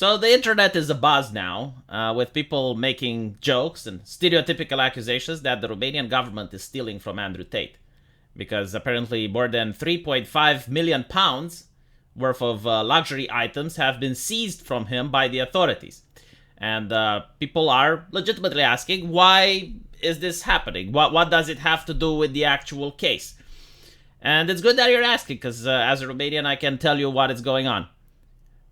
So the internet is abuzz now, with people making jokes and stereotypical accusations that the Romanian government is stealing from Andrew Tate, because apparently more than 3.5 million pounds worth of luxury items have been seized from him by the authorities. And people are legitimately asking, why is this happening? What does it have to do with the actual case? And it's good that you're asking, because as a Romanian, I can tell you what is going on.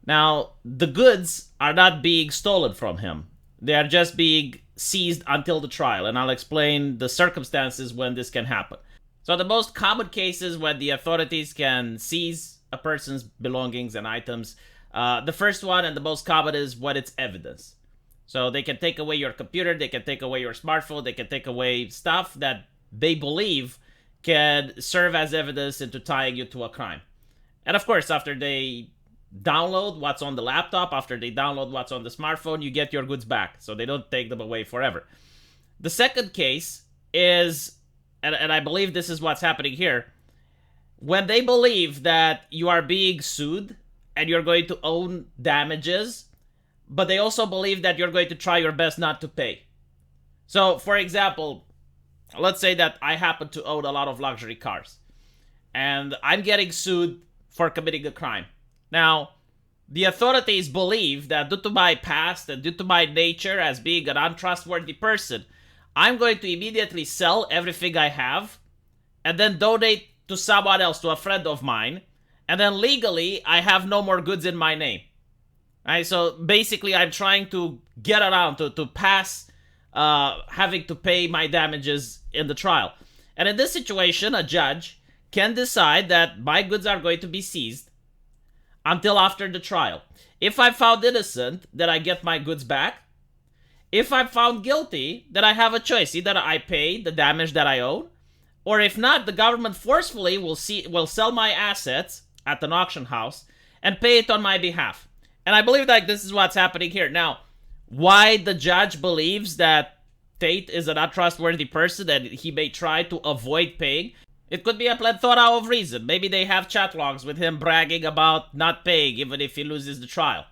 Now, the goods are not being stolen from him. They are just being seized until the trial, and I'll explain the circumstances when this can happen. So the most common cases when the authorities can seize a person's belongings and items, the first one and the most common is when it's evidence. So they can take away your computer, they can take away your smartphone, they can take away stuff that they believe can serve as evidence into tying you to a crime. And of course, after they download what's on the laptop, after they download what's on the smartphone, you get your goods back, so they don't take them away forever. The second case is, and I believe this is what's happening here, when they believe that you are being sued and you're going to own damages, but they also believe that you're going to try your best not to pay. So, for example, let's say that I happen to own a lot of luxury cars, and I'm getting sued for committing a crime. Now, the authorities believe that due to my past and due to my nature as being an untrustworthy person, I'm going to immediately sell everything I have and then donate to someone else, to a friend of mine, and then legally I have no more goods in my name. Right? So basically I'm trying to get around to pass having to pay my damages in the trial. And in this situation, a judge can decide that my goods are going to be seized until after the trial. If I'm found innocent, then I get my goods back. If I'm found guilty, then I have a choice. Either I pay the damage that I owe, or if not, the government forcefully will sell my assets at an auction house and pay it on my behalf. And I believe that this is what's happening here. Now, why the judge believes that Tate is an untrustworthy person and he may try to avoid paying, it could be a plethora of reasons. Maybe they have chat logs with him bragging about not paying even if he loses the trial.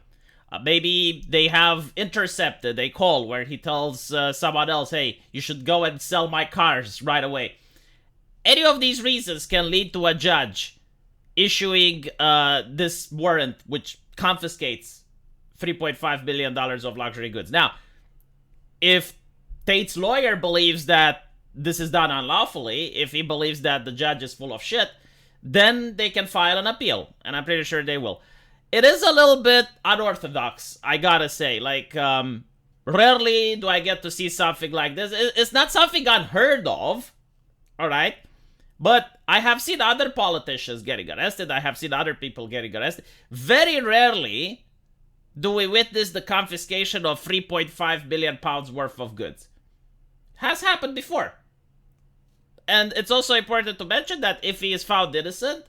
Maybe they have intercepted a call where he tells someone else, hey, you should go and sell my cars right away. Any of these reasons can lead to a judge issuing this warrant, which confiscates $3.5 billion of luxury goods. Now, if Tate's lawyer believes that this is done unlawfully, if he believes that the judge is full of shit, then they can file an appeal, and I'm pretty sure they will. It is a little bit unorthodox, I gotta say. Like, rarely do I get to see something like this. It's not something unheard of, alright? But I have seen other politicians getting arrested. I have seen other people getting arrested. Very rarely do we witness the confiscation of 3.5 billion pounds worth of goods. Has happened before. And it's also important to mention that if he is found innocent,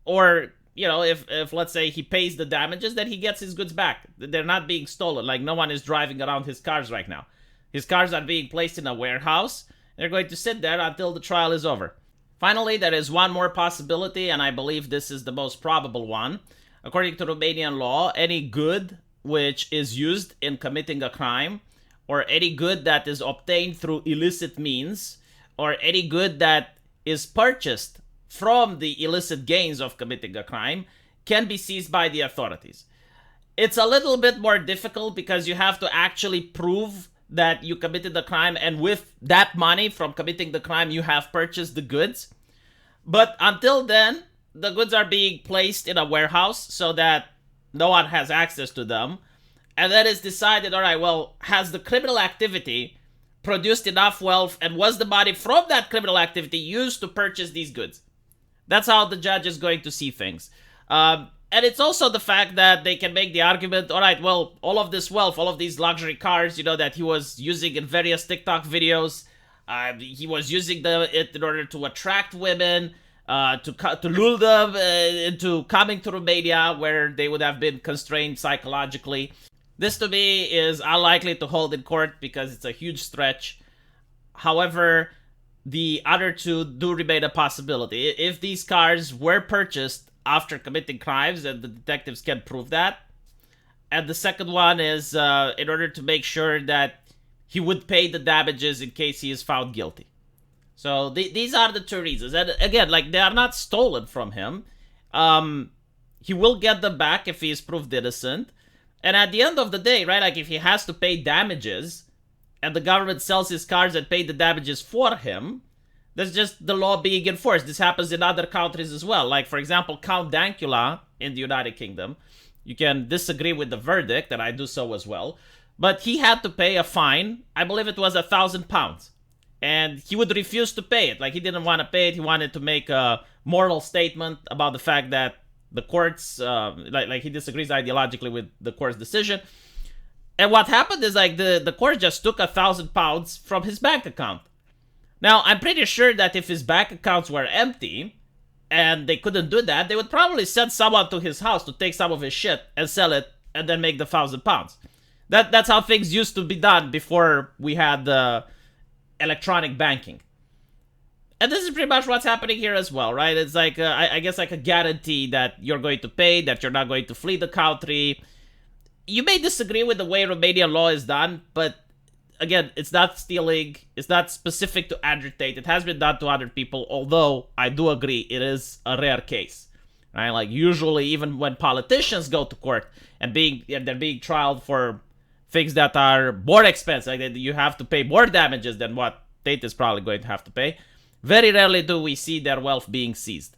or, you know, if let's say he pays the damages, then he gets his goods back. They're not being stolen. Like, no one is driving around his cars right now. His cars are being placed in a warehouse. They're going to sit there until the trial is over. Finally, there is one more possibility, and I believe this is the most probable one. According to Romanian law, any good which is used in committing a crime, or any good that is obtained through illicit means, or any good that is purchased from the illicit gains of committing a crime, can be seized by the authorities. It's a little bit more difficult because you have to actually prove that you committed the crime, and with that money from committing the crime, you have purchased the goods. But until then, the goods are being placed in a warehouse so that no one has access to them. And then it's decided, all right, well, has the criminal activity produced enough wealth, and was the money from that criminal activity used to purchase these goods? That's how the judge is going to see things. And it's also the fact that they can make the argument, all right, well, all of this wealth, all of these luxury cars, you know, that he was using in various TikTok videos, he was using it in order to attract women, to lure them into coming to Romania, where they would have been constrained psychologically. This, to me, is unlikely to hold in court because it's a huge stretch. However, the other two do remain a possibility. If these cars were purchased after committing crimes, and the detectives can prove that, And the second one is in order to make sure that he would pay the damages in case he is found guilty. So these are the two reasons. And again, like, they are not stolen from him. He will get them back if he is proved innocent. And at the end of the day, right, like, if he has to pay damages and the government sells his cars and pay the damages for him, that's just the law being enforced. This happens in other countries as well. Like, for example, Count Dankula in the United Kingdom. You can disagree with the verdict, and I do so as well. But he had to pay a fine. I believe it was £1,000. And he would refuse to pay it. Like, he didn't want to pay it. He wanted to make a moral statement about the fact that the courts, like he disagrees ideologically with the court's decision. And what happened is, like, the court just took £1,000 from his bank account. Now, I'm pretty sure that if his bank accounts were empty and they couldn't do that, they would probably send someone to his house to take some of his shit and sell it and then make the £1,000. That's how things used to be done before we had electronic banking. And this is pretty much what's happening here as well, right? It's like, I guess, like a guarantee that you're going to pay, that you're not going to flee the country. You may disagree with the way Romanian law is done, but again, it's not stealing. It's not specific to Andrew Tate. It has been done to other people, although I do agree it is a rare case, right? Like, usually, even when politicians go to court and they're being trialed for things that are more expensive, like, you have to pay more damages than what Tate is probably going to have to pay. Very rarely do we see their wealth being seized.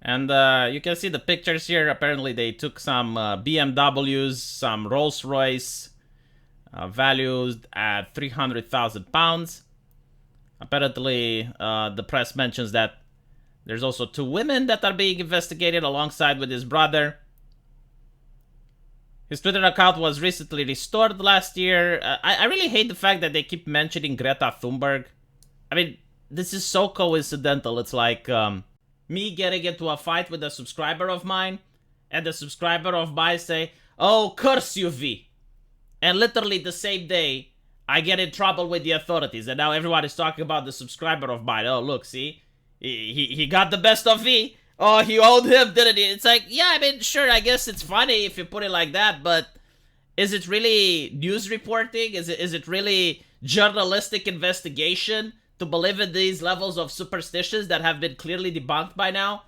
And you can see the pictures here. Apparently, they took some BMWs, some Rolls Royce, valued at £300,000. Apparently, the press mentions that there's also 2 women that are being investigated alongside with his brother. His Twitter account was recently restored last year. I really hate the fact that they keep mentioning Greta Thunberg. I mean, this is so coincidental. It's like me getting into a fight with a subscriber of mine, and the subscriber of mine say, "Oh, curse you, V." And literally the same day, I get in trouble with the authorities. And now everyone is talking about the subscriber of mine. Oh, look, see? He got the best of V. Oh, he owed him, didn't he? It's like, yeah, I mean, sure, I guess it's funny if you put it like that, but is it really news reporting? Is it really journalistic investigation to believe in these levels of superstitions that have been clearly debunked by now?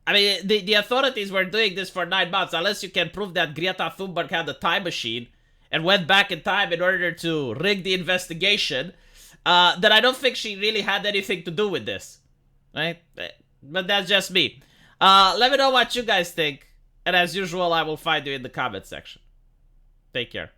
I mean, the authorities were doing this for 9 months, unless you can prove that Greta Thunberg had a time machine and went back in time in order to rig the investigation, then I don't think she really had anything to do with this, right? But that's just me. Let me know what you guys think, and as usual, I will find you in the comment section. Take care.